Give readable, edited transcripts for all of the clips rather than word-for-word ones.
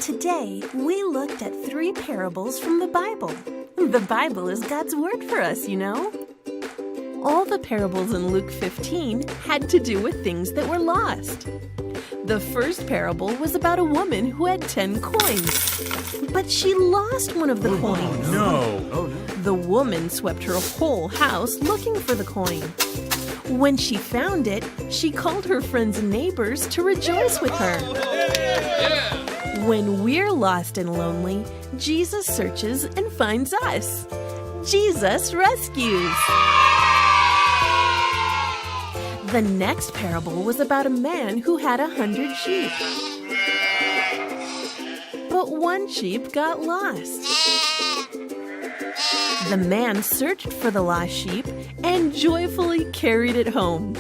Today, we looked at 3 parables from the Bible. The Bible is God's word for us, you know. All the parables in Luke 15 had to do with things that were lost. The first parable was about a woman who had 10 coins, but she lost one of the coins. No. The woman swept her whole house looking for the coin. When she found it, she called her friends and neighbors to rejoice with her. When we're lost and lonely, Jesus searches and finds us. Jesus rescues. The next parable was about a man who had 100 sheep. But one sheep got lost. The man searched for the lost sheep and joyfully carried it home.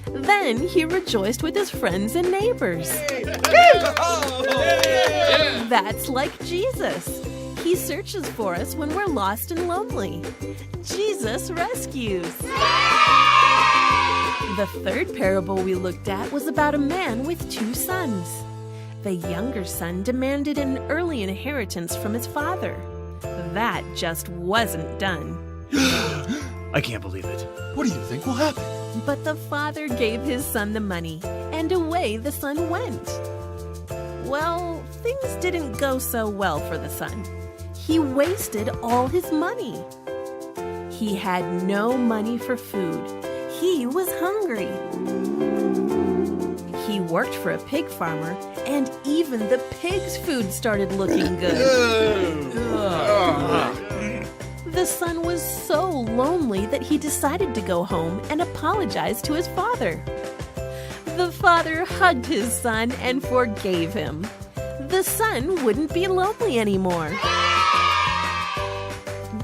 Then he rejoiced with his friends and neighbors. That's like Jesus. He searches for us when we're lost and lonely. Jesus rescues. The third parable we looked at was about a man with 2 sons. The younger son demanded an early inheritance from his father. That just wasn't done. I can't believe it. What do you think will happen? But the father gave his son the money, and away the son went. Well, things didn't go so well for the son. He wasted all his money. He had no money for food. He was hungry. He worked for a pig farmer, and even the pig's food started looking good. The son was so lonely that he decided to go home and apologize to his father. The father hugged his son and forgave him. The son wouldn't be lonely anymore.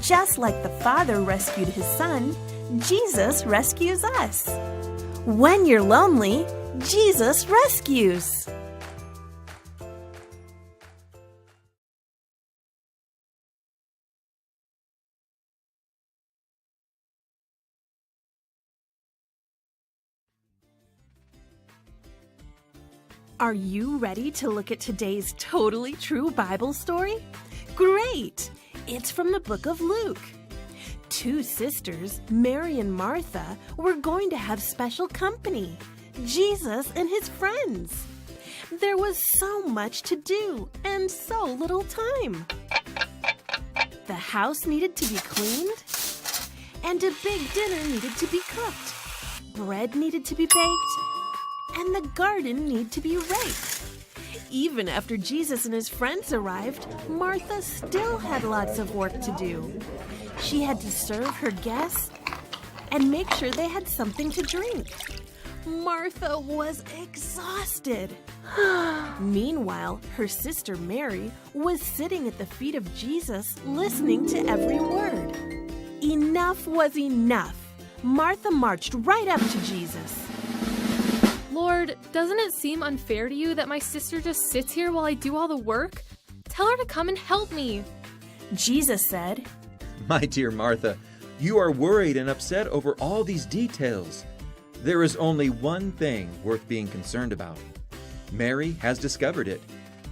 Just like the father rescued his son, Jesus rescues us. When you're lonely, Jesus rescues. Are you ready to look at today's totally true Bible story? Great! It's from the book of Luke. 2 sisters, Mary and Martha, were going to have special company, Jesus and his friends. There was so much to do and so little time. The house needed to be cleaned, and a big dinner needed to be cooked. Bread needed to be baked, and the garden needed to be raked. Even after Jesus and his friends arrived, Martha still had lots of work to do. She had to serve her guests and make sure they had something to drink. Martha was exhausted. Meanwhile, her sister Mary was sitting at the feet of Jesus, listening to every word. Enough was enough. Martha marched right up to Jesus. Lord, doesn't it seem unfair to you that my sister just sits here while I do all the work? Tell her to come and help me. Jesus said, My dear Martha, you are worried and upset over all these details. There is only one thing worth being concerned about. Mary has discovered it,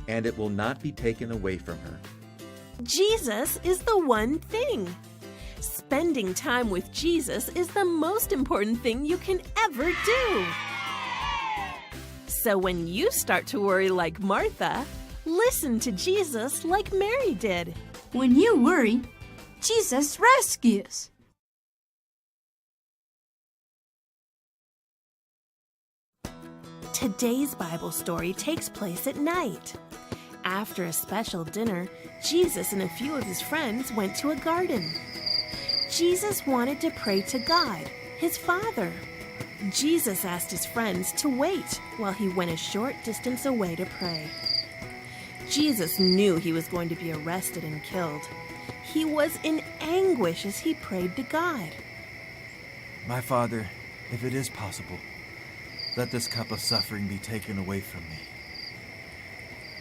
and it will not be taken away from her. Jesus is the one thing. Spending time with Jesus is the most important thing you can ever do. So when you start to worry like Martha, listen to Jesus like Mary did. When you worry, Jesus rescues. Today's Bible story takes place at night. After a special dinner, Jesus and a few of his friends went to a garden. Jesus wanted to pray to God, his Father. Jesus asked his friends to wait while he went a short distance away to pray. Jesus knew he was going to be arrested and killed. He was in anguish as he prayed to God. My Father, if it is possible, let this cup of suffering be taken away from me.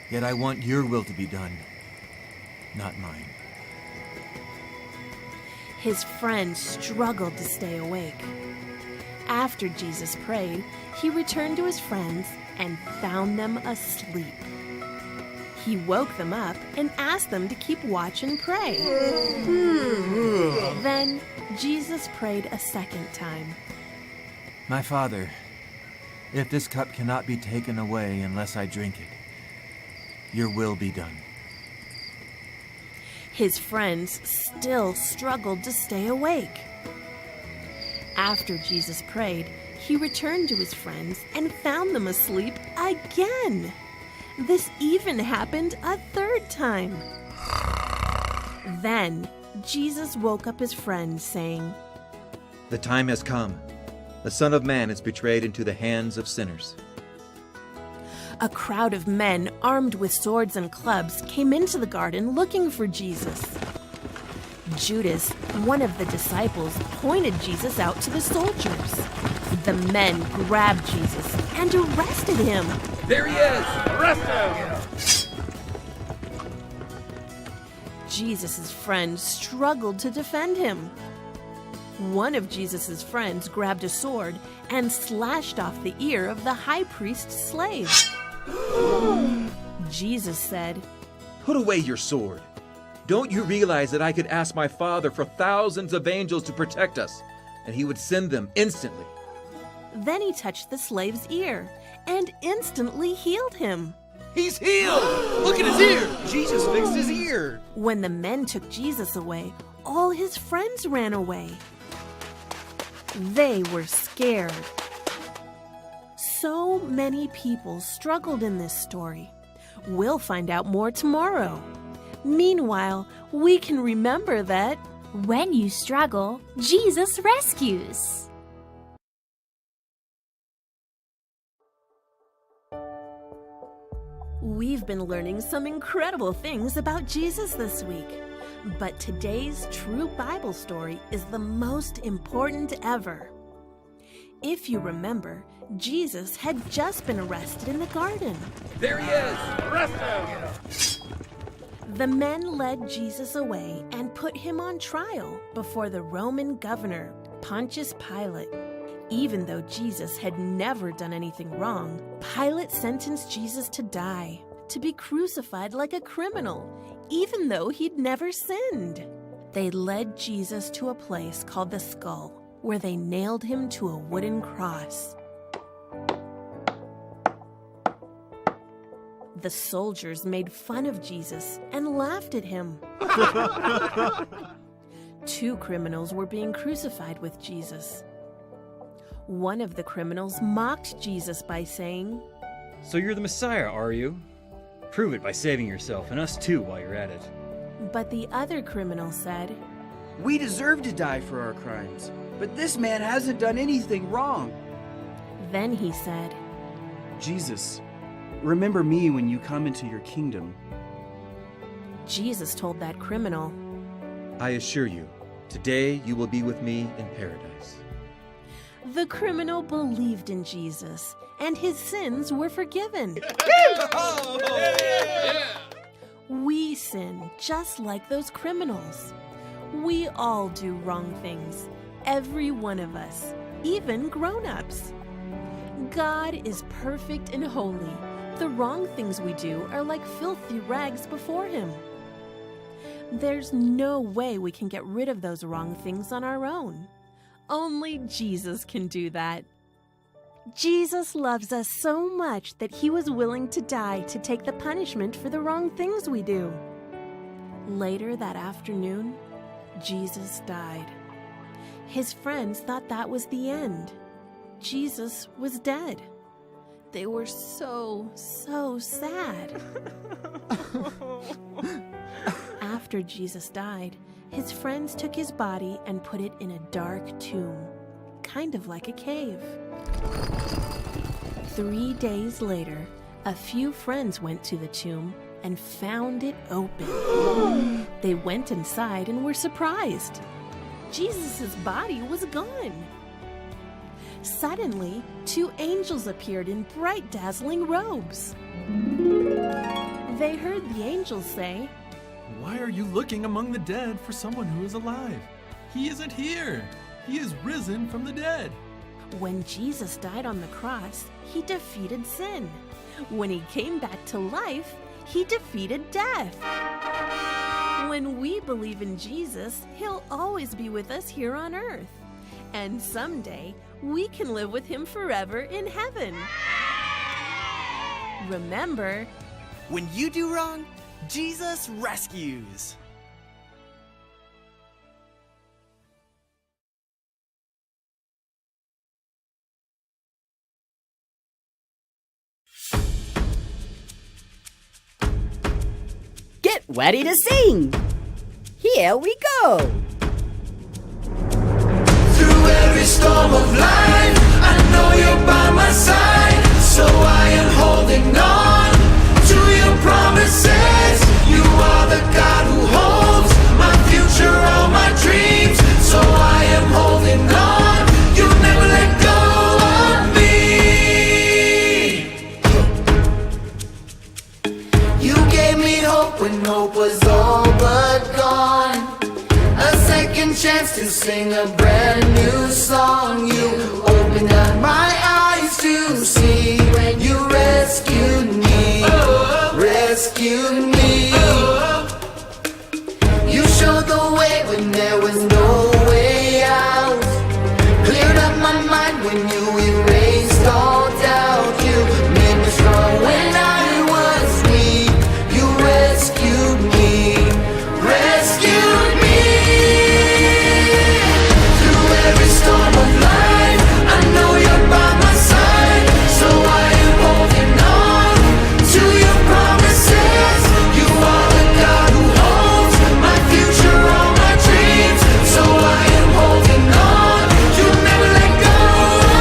Yet I want your will to be done, not mine. His friends struggled to stay awake. After Jesus prayed, he returned to his friends and found them asleep. He woke them up and asked them to keep watch and pray. Then Jesus prayed a second time. My Father, if this cup cannot be taken away unless I drink it, your will be done. His friends still struggled to stay awake. After Jesus prayed, he returned to his friends and found them asleep again. This even happened a third time. Then Jesus woke up his friends, saying, The time has come. The Son of Man is betrayed into the hands of sinners. A crowd of men armed with swords and clubs came into the garden looking for Jesus. Judas, one of the disciples, pointed Jesus out to the soldiers. The men grabbed Jesus and arrested him. There he is! Arrest him! Jesus' friends struggled to defend him. One of Jesus' friends grabbed a sword and slashed off the ear of the high priest's slave. Jesus said, Put away your sword. Don't you realize that I could ask my Father for thousands of angels to protect us, and he would send them instantly? Then he touched the slave's ear and instantly healed him. He's healed! Look at his ear! Jesus fixed his ear! When the men took Jesus away, all his friends ran away. They were scared. So many people struggled in this story. We'll find out more tomorrow. Meanwhile, we can remember that When you struggle, Jesus rescues. we've been learning some incredible things about Jesus this week. But today's true Bible story is the most important ever. If you remember, Jesus had just been arrested in the garden. There he is! Arrest him! The men led Jesus away and put him on trial before the Roman governor, Pontius Pilate. Even though Jesus had never done anything wrong, Pilate sentenced Jesus to die, to be crucified like a criminal, even though he'd never sinned. They led Jesus to a place called the Skull, where they nailed him to a wooden cross. The soldiers made fun of Jesus and laughed at him. 2 criminals were being crucified with Jesus. One of the criminals mocked Jesus by saying, So you're the Messiah, are you? Prove it by saving yourself and us too while you're at it. but the other criminal said, We deserve to die for our crimes, but this man hasn't done anything wrong. Then he said, Jesus, remember me when you come into your kingdom. Jesus told that criminal, I assure you, today you will be with me in paradise. The criminal believed in Jesus, and his sins were forgiven. We sin just like those criminals. We all do wrong things, every one of us, even grown-ups. God is perfect and holy. The wrong things we do are like filthy rags before him. There's no way we can get rid of those wrong things on our own. Only Jesus can do that. Jesus loves us so much that he was willing to die to take the punishment for the wrong things we do. Later that afternoon, Jesus died. His friends thought that was the end. Jesus was dead. They were so sad. After Jesus died, his friends took his body and put it in a dark tomb, kind of like a cave. 3 days later, a few friends went to the tomb and found it open. They went inside and were surprised. Jesus' body was gone. Suddenly, 2 angels appeared in bright, dazzling robes. They heard the angels say, Why are you looking among the dead for someone who is alive? He isn't here. He is risen from the dead. When Jesus died on the cross, he defeated sin. When he came back to life, he defeated death. When we believe in Jesus, he'll always be with us here on earth. And someday, we can live with him forever in heaven. Remember, when you do wrong, Jesus rescues. Get ready to sing! Here we go! Through every storm of life, I know you're by my side. So I am holding on to your promises. You are the God who holds my future, all my dreams. So I am holding on. You never let go of me. You gave me hope when hope was all but gone. A second chance to sing a brand new song. You opened up my eyes to see when you rescued me, rescued me. You showed the way when there was no way out. Cleared up my mind when you erased all doubt. You made me strong when I was weak. You rescued me, rescued me. Through every storm of life, I know you're by my side. So I am holding on to your promises. You are the God who holds my future, all my dreams. So I am holding on. You never let go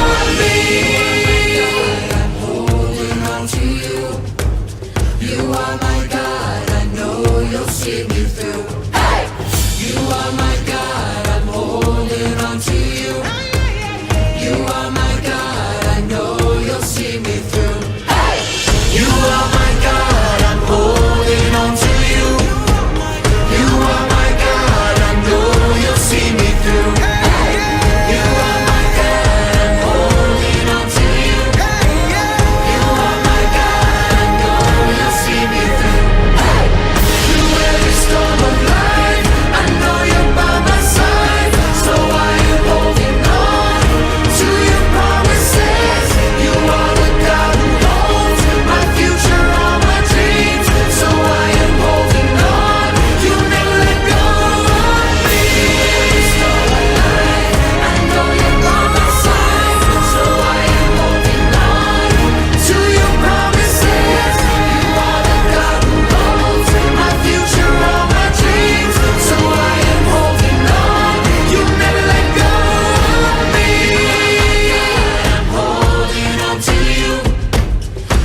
of me. I'm holding on to you. You are my God. I know you'll see me through. Hey! You are my God. I'm holding on to you. You are my God. I know you'll see me through. Hey! You are my God. I'm holding on to you. You are my God. I know you'll see me through. Hey! You are my God. I'm holding on to you. You are my God. I know you'll see me through. Hey! Through every storm of life, I know you're by my side. So I am holding on to your promises. You are the God who holds my future, all my dreams. So I am holding on. You never let go of me. Every storm of life, I know you're by my side. So I am holding on to your promises. You are the God who holds my future, all my dreams. So I am holding on. You never let go of me. I'm holding on to you.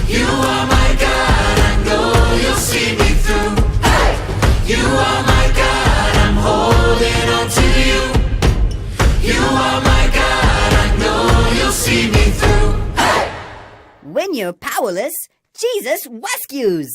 You are my God. I know you'll see me through. Hey! You are my God. I'm holding on to you. You are my God. I know you'll see me through. Hey! When you're powerless, Jesus rescues!